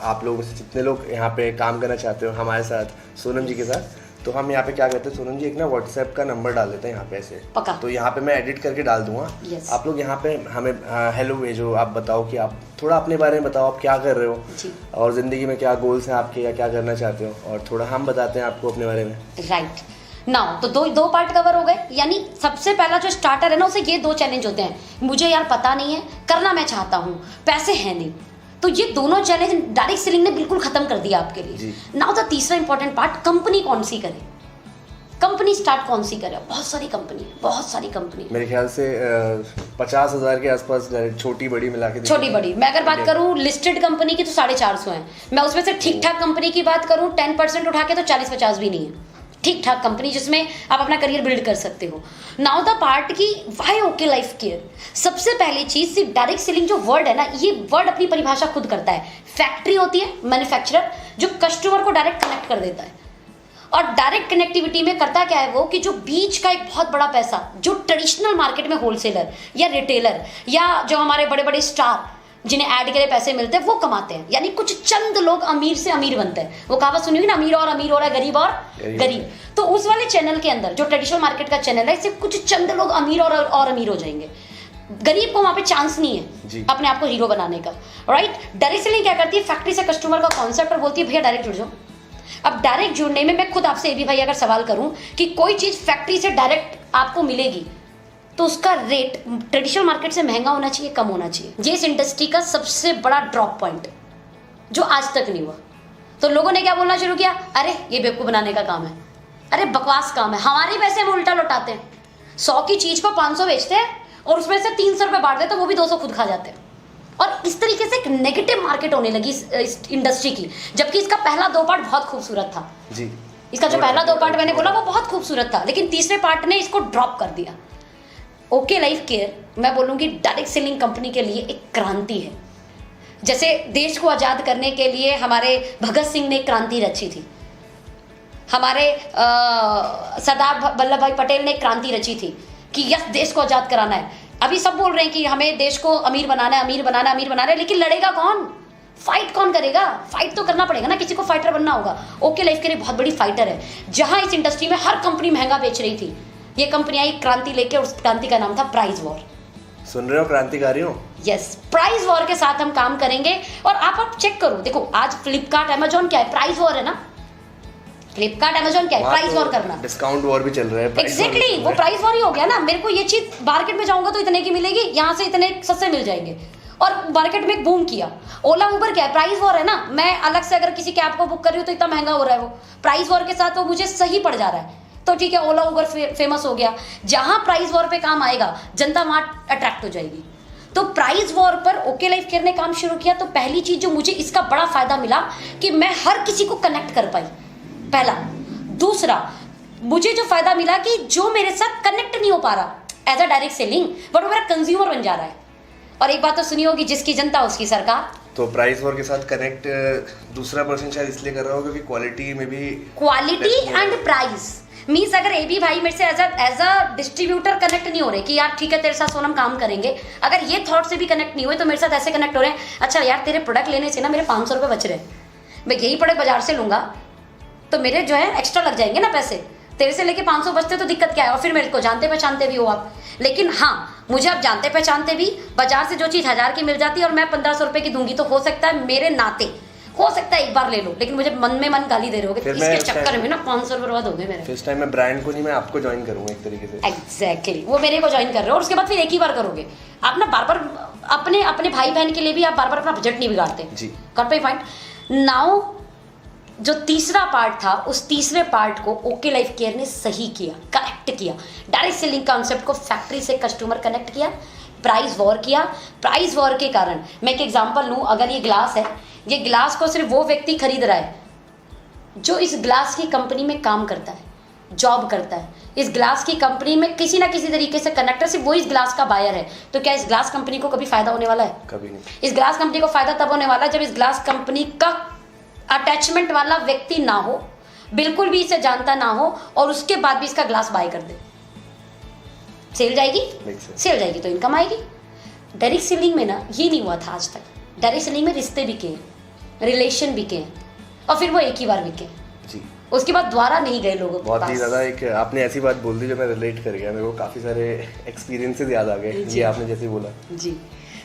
आप लोगों से जितने लोग यहाँ पे काम करना चाहते हो हमारे साथ, सोनम जी के साथ, तो हम यहाँ पे क्या करते हैं, सोनम जी एक ना व्हाट्सएप का नंबर डाल देते हैं यहाँ पे ऐसे, पक्का। तो यहाँ पे मैं एडिट करके डाल दूंगा। आप लोग यहाँ पे हमें हेलो भेजो, आप बताओ कि आप थोड़ा अपने बारे में बताओ, आप क्या कर रहे हो और ज़िंदगी में क्या गोल्स हैं आपके या क्या करना चाहते हो, और थोड़ा हम बताते हैं आपको अपने बारे में। राइट नाउ तो दो पार्ट कवर हो गए। यानी सबसे पहला जो स्टार्टर है ना, उसे ये 2 चैलेंज होते हैं, मुझे यार पता नहीं है, करना मैं चाहता हूँ, पैसे हैं नहीं, तो ये दोनों चैलेंज डायरेक्ट सेलिंग ने बिल्कुल खत्म कर दिया आपके लिए। नाउ द तीसरा इंपॉर्टेंट पार्ट, कंपनी कौन सी करे, कंपनी स्टार्ट कौन सी करे। बहुत सारी कंपनी मेरे ख्याल से 50,000 के आसपास, छोटी बड़ी मिला के। छोटी बड़ी मैं अगर बात करूं लिस्टेड कंपनी की तो 450 है। मैं उसमें से ठीक ठाक कंपनी की बात करूं 10% उठा के तो 40-50 भी नहीं है। ठीक ठाक कंपनी जिसमें आप अपना करियर बिल्ड कर सकते हो। नाउ द पार्ट की व्हाई ओके लाइफ केयर। सबसे पहली चीज, सिर्फ डायरेक्ट सेलिंग जो वर्ड है ना, ये वर्ड अपनी परिभाषा खुद करता है। फैक्ट्री होती है, मैन्युफैक्चरर, जो कस्टमर को डायरेक्ट कनेक्ट कर देता है। और डायरेक्ट कनेक्टिविटी में करता क्या है वो, कि जो बीच का एक बहुत बड़ा पैसा जो ट्रेडिशनल मार्केट में होलसेलर या रिटेलर या जो हमारे बड़े बड़े स्टार जिन्हें ऐड के लिए पैसे मिलते हैं वो कमाते हैं। यानी कुछ चंद लोग अमीर से अमीर बनते हैं। वो कहावत सुनी होगी ना, अमीर और अमीर हो रहा है, गरीब और गरीब। तो उस वाले चैनल के अंदर जो ट्रेडिशनल मार्केट का चैनल है, इससे कुछ चंद लोग अमीर और अमीर हो जाएंगे। गरीब को वहां पे चांस नहीं है अपने आप को हीरो बनाने का। राइट। डायरेक्ट सेलिंग क्या करती है, फैक्ट्री से कस्टमर का कॉन्सेप्ट, और बोलती है भैया डायरेक्ट जुड़ जाओ। अब डायरेक्ट जुड़ने में मैं खुद आपसे भी भाई अगर सवाल करूं कि कोई चीज फैक्ट्री से डायरेक्ट आपको मिलेगी तो उसका रेट ट्रेडिशनल मार्केट से महंगा होना चाहिए, कम होना चाहिए। ये इस इंडस्ट्री का सबसे बड़ा ड्रॉप पॉइंट जो आज तक नहीं हुआ। तो लोगों ने क्या बोलना शुरू किया, अरे ये बेवकूफ़ बनाने का काम है, अरे बकवास काम है, हमारे पैसे में उल्टा लौटाते हैं। 100 की चीज़ को 500 बेचते हैं और उसमें से 300 रुपये बांट देते, तो वो भी 200 खुद खा जाते हैं। और इस तरीके से एक नेगेटिव मार्केट होने लगी इस इंडस्ट्री की, जबकि इसका पहला 2 पार्ट बहुत खूबसूरत था जी। इसका जो पहला 2 पार्ट मैंने बोला वो बहुत खूबसूरत था, लेकिन तीसरे पार्ट ने इसको ड्रॉप कर दिया। ओके लाइफ केयर मैं बोलूँगी डायरेक्ट सेलिंग कंपनी के लिए एक क्रांति है। जैसे देश को आज़ाद करने के लिए हमारे भगत सिंह ने क्रांति रची थी, हमारे सरदार वल्लभ भाई पटेल ने क्रांति रची थी कि यस देश को आज़ाद कराना है। अभी सब बोल रहे हैं कि हमें देश को अमीर बनाना है, अमीर बनाना है, अमीर बनाना है, लेकिन लड़ेगा कौन? फाइट कौन करेगा? फाइट तो करना पड़ेगा ना, किसी को फाइटर बनना होगा। ओके लाइफ केयर बहुत बड़ी फाइटर है। जहां इस इंडस्ट्री में हर कंपनी महंगा बेच रही थी, ये कंपनी आई क्रांति लेके, उस क्रांति का नाम था प्राइस वॉर। सुन रहे हो क्रांतिकारी हो? यस, प्राइस वॉर के साथ हम काम करेंगे। और आप चेक करो, देखो आज फ्लिपकार्ट अमेजोन क्या है, प्राइस वॉर है ना। फ्लिपकार्ट अमेजोन क्या है, प्राइस वॉर करना। डिस्काउंट वॉर भी चल रहा है। एग्जैक्टली वो प्राइस वॉर ही हो गया ना। मेरे को ये चीज मार्केट में जाऊंगा तो इतने की मिलेगी, यहाँ से इतने सस्ते मिल जाएंगे, और मार्केट में एक बूम किया। ओला उबर क्या है, प्राइस वॉर है ना। मैं अलग से अगर किसी कैब को बुक कर रही हूँ तो इतना महंगा हो रहा है, वो प्राइस वॉर के साथ वो मुझे सही पड़ जा रहा है, तो ठीक है ओला उबर फेमस हो गया। जहां प्राइस वॉर पे काम आएगा जनता वहां अट्रैक्ट हो जाएगी। तो प्राइस वॉर पर ओके लाइफ केयर ने काम शुरू किया। तो पहली चीज जो मुझे इसका बड़ा फायदा मिला कि मैं हर किसी को कनेक्ट कर पाई, पहला। दूसरा मुझे जो फायदा मिला कि जो मेरे साथ कनेक्ट नहीं हो पा रहा as a direct selling, but वो मेरा कंज्यूमर बन जा रहा है। और एक बात तो सुनी होगी, जिसकी जनता उसकी सरकार। तो प्राइस वॉर के साथ कनेक्ट दूसरा पर्सन शायद इसलिए कर रहा होगा क्योंकि क्वालिटी में भी, क्वालिटी एंड प्राइस मीन्स अगर ए बी भाई मेरे से एज अ डिस्ट्रीब्यूटर कनेक्ट नहीं हो रहे कि यार ठीक है तेरे साथ सोनम काम करेंगे, अगर ये थॉट से भी कनेक्ट नहीं हुए तो मेरे साथ ऐसे कनेक्ट हो रहे हैं, अच्छा यार तेरे प्रोडक्ट लेने से ना मेरे 500 रुपये बच रहे हैं, मैं यही प्रोडक्ट बाजार से लूंगा तो मेरे जो है एक्स्ट्रा लग जाएंगे ना पैसे, तेरे से लेके 500 बचते तो दिक्कत क्या है। और फिर मेरे को जानते पहचानते भी हो आप, लेकिन हाँ मुझे आप जानते पहचानते भी, बाजार से जो चीज़ 1000 की मिल जाती है और मैं 1500 रुपये की दूंगी, तो हो सकता है मेरे नाते हो सकता है एक बार ले लो, लेकिन मुझे मन में मन गाली दे रहे होगे, इसके चक्कर में ना 500 रुपये बर्बाद हो गए मेरे। इस टाइम मैं ब्रांड को नहीं, मैं आपको ज्वाइन करूंगा एक तरीके से। एग्जैक्टली वो मेरे को ज्वाइन कर रहे हो, और उसके बाद फिर एक ही बार करोगे आप ना, बार बार अपने अपने भाई बहन के लिए भी आप बार बार अपना बजट नहीं बिगाड़ते जी। Got my point now. जो तीसरा पार्ट था, उस तीसरे पार्ट को ओके लाइफ केयर ने सही किया, कनेक्ट किया, डायरेक्ट सेलिंग कॉन्सेप्ट को फैक्ट्री से कस्टमर कनेक्ट किया, प्राइस वॉर किया। प्राइस वॉर के कारण मैं एक एग्जांपल लूँ, अगर ये ग्लास है, ये ग्लास को सिर्फ वो व्यक्ति खरीद रहा है जो इस ग्लास की कंपनी में काम करता है, जॉब करता है, इस ग्लास की कंपनी में किसी ना किसी तरीके से कनेक्टर, सिर्फ वो इस ग्लास का बायर है। तो क्या इस ग्लास कंपनी को कभी फायदा होने वाला है? कभी नहीं। इस ग्लास कंपनी को फायदा तब होने वाला है जब इस ग्लास कंपनी का अटैचमेंट वाला व्यक्ति ना हो, बिल्कुल भी इसे जानता ना हो, और उसके बाद भी इसका ग्लास बाय कर दे। सेल जाएगी, सेल जाएगी तो इनकम आएगी। डायरेक्ट सेलिंग में ना ये नहीं हुआ था आज तक। डायरेक्ट सेलिंग में रिश्ते बिके हैं, रिलेशन बिके हैं, और फिर वो एक ही बार बिके जी, उसके बाद द्वारा नहीं गए लोगों के बहुत पास। ही ज़्यादा एक आपने ऐसी बात बोल दी जो मैं रिलेट कर गया, मेरे को काफ़ी सारे एक्सपीरियंसेस याद आ गए ये आपने जैसे बोला जी।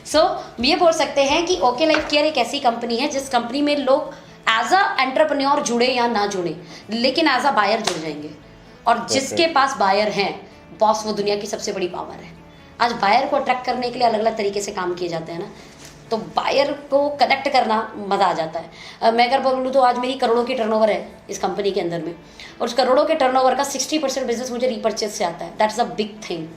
सो ये बोल सकते हैं कि ओके लाइफ केयर एक ऐसी कंपनी है जिस कंपनी में लोग एज अ एंटरप्रेन्योर जुड़े या ना जुड़े, लेकिन एज अ बायर जुड़ जाएंगे। और जिसके पास बायर हैं बॉस, वो दुनिया की सबसे बड़ी पावर है। आज बायर को अट्रैक्ट करने के लिए अलग अलग तरीके से काम किए जाते हैं ना, तो बायर को कनेक्ट करना मज़ा आ जाता है। मैं अगर बोलूँ तो आज मेरी करोड़ों की टर्नओवर है इस कंपनी के अंदर में, और उस करोड़ों के टर्नओवर का 60% बिजनेस मुझे रीपर्चेज से आता है। That's a big thing.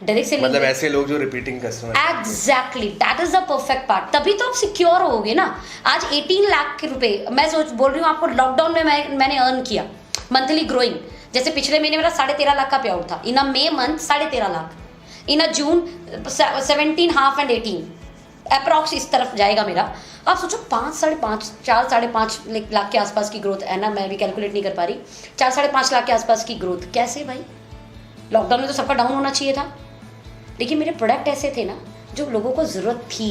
Direct selling मतलब ऐसे लोग जो repeating customer. Exactly, that is the perfect part. तभी तो आप सिक्योर होगे ना। आज 18 लाख के रुपए मैं बोल रही हूँ आपको, लॉकडाउन में मैंने अर्न किया मंथली ग्रोइंग। जैसे पिछले महीने मेरा 13.5 लाख का पे आउट था, in a May month 13.5 lakh, in a June 17 half and 18 approx इस तरफ जाएगा मेरा। आप सोचो 5, 5.5, 4, 5.5 लाख के आसपास की ग्रोथ है ना, मैं भी कैलकुलेट नहीं कर पा रही। 4, 5.5 लाख के आसपास की ग्रोथ कैसे भाई? लॉकडाउन में तो सबका डाउन होना चाहिए था, लेकिन मेरे प्रोडक्ट ऐसे थे ना जो लोगों को ज़रूरत थी।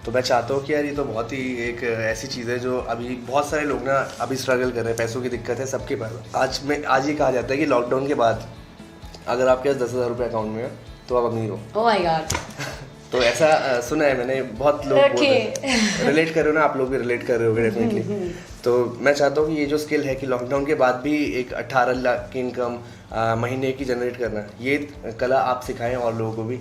तो मैं चाहता हूँ कि यार ये तो बहुत ही एक ऐसी चीज़ है जो अभी बहुत सारे लोग ना अभी स्ट्रगल कर रहे हैं, पैसों की दिक्कत है सबके पास। आज ये कहा जाता है कि लॉकडाउन के बाद अगर आपके पास 10,000 रुपये अकाउंट में है तो आप अमीर हो। Oh my God. तो ऐसा सुना है मैंने, बहुत लोग रिलेट कर रहे हो ना, आप लोग भी रिलेट कर रहे होगे डेफिनेटली। तो मैं चाहता हूँ कि ये जो स्किल है कि लॉकडाउन के बाद भी एक 18 लाख की इनकम महीने की जनरेट करना, ये कला आप सिखाएं और लोगों को भी।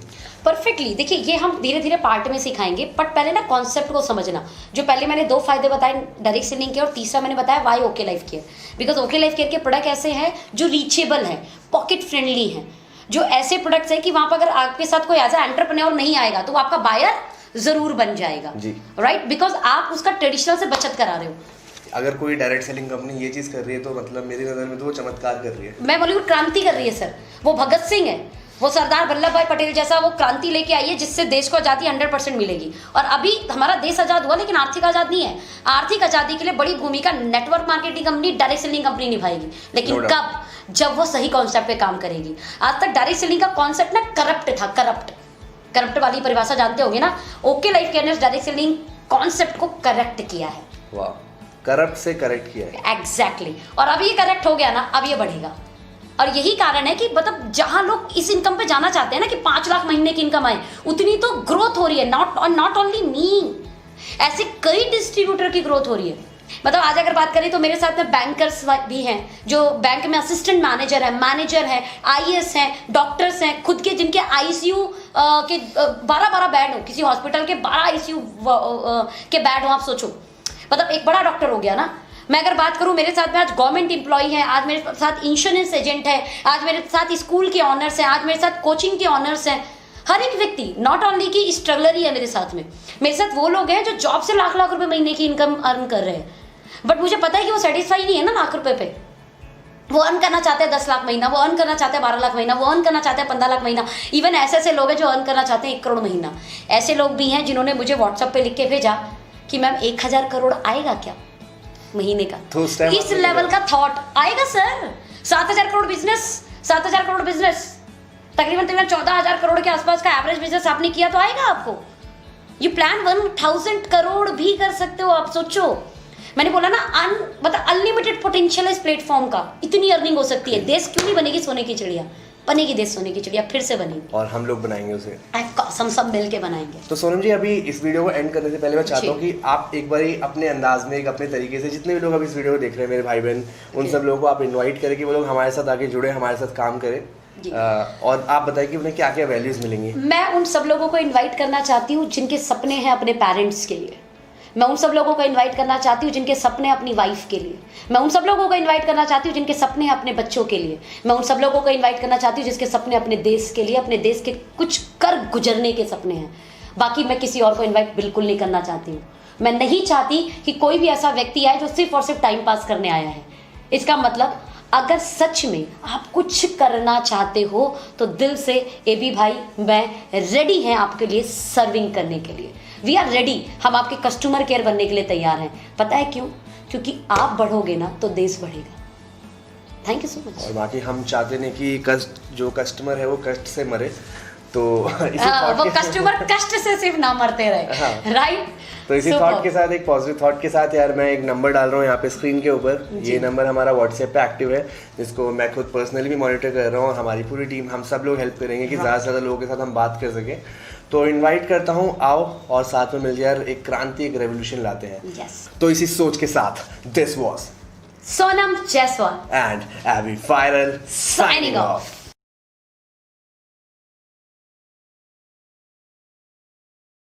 परफेक्टली, देखिए ये हम धीरे धीरे पार्ट में सिखाएंगे, बट पहले ना कॉन्सेप्ट को समझना। जो पहले मैंने 2 फायदे बताए डायरेक्ट सेलिंग के, और तीसरा मैंने बताया why OK Life Care. Because OK Life Care के प्रोडक्ट ऐसे हैं जो रीचेबल है, पॉकेट फ्रेंडली हैं, जो ऐसे प्रोडक्ट्स हैं कि वहां पर अगर आपके साथ कोई एज एंटरप्रेन्योर नहीं आएगा तो वो आपका बायर जरूर बन जाएगा, राइट? बिकॉज आप उसका ट्रेडिशनल से बचत करा रहे हो। अगर कोई डायरेक्ट सेलिंग कंपनी ये चीज कर रही है तो मतलब मेरी नजर में तो वो चमत्कार कर रही है। मैं बॉलीवुड क्रांति कर रही है सर। वो भगत सिंह है, वो सरदार वल्लभ भाई पटेल जैसा वो क्रांति लेके आई है जिससे देश को आज़ादी 100% मिलेगी। और अभी हमारा देश आज़ाद हुआ लेकिन आर्थिक आज़ाद नहीं है। आर्थिक आज़ादी के लिए बड़ी भूमिका network marketing company, direct selling company निभाएगी, लेकिन कब? जब वो सही कॉन्सेप्ट पे काम करेगी। आज तक डायरेक्ट सेलिंग का कॉन्सेप्ट ना करप्ट था, करप्ट वाली परिभाषा जानते होंगे ना। ओके लाइफ केयर ने डायरेक्ट सेलिंग कॉन्सेप्ट को करेक्ट किया है। वाह, करप्ट से करेक्ट किया है। एग्जैक्टली। और अब ये करेक्ट हो गया ना, अब ये बढ़ेगा। और यही कारण है कि मतलब जहां लोग इस इनकम पे जाना चाहते हैं ना कि 5 लाख महीने की इनकम आए, उतनी तो ग्रोथ हो रही है। नॉट ओनली मी, ऐसे कई डिस्ट्रीब्यूटर की ग्रोथ हो रही है। मतलब आज अगर बात करें तो मेरे साथ में बैंकर्स भी हैं जो बैंक में असिस्टेंट मैनेजर है, आईएएस हैं, डॉक्टर्स हैं, खुद के जिनके आईसीयू के 12 बेड हो, किसी हॉस्पिटल के 12 आईसीयू के बेड हो। आप सोचो, मतलब एक बड़ा डॉक्टर हो गया ना। मैं अगर बात करूं, मेरे साथ में आज गवर्नमेंट एम्प्लॉय है, आज मेरे साथ इंश्योरेंस एजेंट है, आज मेरे साथ स्कूल के ऑनर्स हैं, आज मेरे साथ कोचिंग के ऑनर्स हैं। हर एक व्यक्ति, नॉट ओनली की स्ट्रगलर ही है मेरे साथ में। मेरे साथ वो लोग हैं जो जॉब से लाख रुपए महीने की इनकम अर्न कर रहे हैं, बट मुझे पता है कि वो सेटिस्फाई नहीं है ना लाख रुपए पे। वो अर्न करना चाहते हैं 10 लाख महीना, वो अर्न करना चाहते हैं 12 लाख महीना, वो अर्न करना चाहते हैं 15 लाख महीना। इवन ऐसे लोग हैं जो अर्न करना चाहते हैं 1 करोड़ महीना। ऐसे लोग भी हैं जिन्होंने मुझे व्हाट्सएप पे लिख के भेजा कि मैम 1000 करोड़ आएगा क्या महीने का? तो इस लेवल का थॉट आएगा sir. 7000 crore business, 7000 crore business, तकरीबन 14,000 करोड़ के आसपास का एवरेज बिजनेस आपने किया तो आएगा आपको। यू प्लान 1000 करोड़ भी कर सकते हो आप। सोचो, मैंने बोला ना, मतलब अनलिमिटेड पोटेंशियल है इस प्लेटफॉर्म का। इतनी अर्निंग हो सकती है। देश क्यों नहीं बनेगी सोने की चिड़िया? बनेगी देश सोने की चिड़िया, फिर से बनेगी, और हम लोग बनाएंगे उसे। हम सब मिल के बनाएंगे। तो सोनम जी, अभी इस वीडियो को एंड करने से पहले मैं चाहता हूँ कि आप एक बार अपने अंदाज में, एक अपने तरीके से, जितने भी लोग अभी इस वीडियो को देख रहे हैं, मेरे भाई बहन, उन सब लोगों को आप इन्वाइट करें कि वो लोग हमारे साथ आगे जुड़े, हमारे साथ काम करें। और आप बताइए कि उन्हें क्या क्या वैल्यूज मिलेंगी। मैं उन सब लोगों को इन्वाइट करना चाहती हूँ जिनके सपने हैं अपने पेरेंट्स के लिए। मैं उन सब लोगों को इनवाइट करना चाहती हूँ जिनके सपने अपनी वाइफ के लिए। मैं उन सब लोगों को इनवाइट करना चाहती हूँ जिनके सपने हैं अपने बच्चों के लिए। मैं उन सब लोगों को इनवाइट करना चाहती हूँ जिसके सपने अपने देश के लिए, अपने देश के कुछ कर गुजरने के सपने हैं। बाकी मैं किसी और को इनवाइट बिल्कुल नहीं करना चाहती हूँ। मैं नहीं चाहती कि कोई भी ऐसा व्यक्ति आए जो सिर्फ और सिर्फ टाइम पास करने आया है। इसका मतलब, अगर सच में आप कुछ करना चाहते हो तो दिल से एबी भाई, मैं रेडी हैं आपके लिए सर्विंग करने के लिए। We are ready. हम आपके कस्टमर केयर बनने के लिए तैयार हैं। पता है क्यों? क्योंकि आप बढ़ोगे ना तो देश बढ़ेगा। Thank you so much. और बाकी हम चाहते नहीं कि जो कस्टमर है वो कष्ट से मरे, तो वो कस्टमर कष्ट से सिर्फ ना मरते रहे, राइट? तो इसी थॉट के साथ, एक पॉजिटिव थॉट के साथ, यार मैं एक नंबर डाल रहा हूँ यहाँ पे स्क्रीन के ऊपर। ये नंबर हमारा व्हाट्सएप पे एक्टिव है, जिसको मैं खुद पर्सनली भी मॉनिटर कर रहा हूँ, और हमारी पूरी टीम, हम सब लोग हेल्प करेंगे कि ज़्यादा से ज़्यादा लोगों के साथ हम बात कर सकें। तो इनवाइट करता हूँ, आओ और साथ में मिल यार एक क्रांति, एक रेवोल्यूशन लाते हैं। तो इसी सोच के साथ, this was Sonam Jaiswal and AB viral signing of.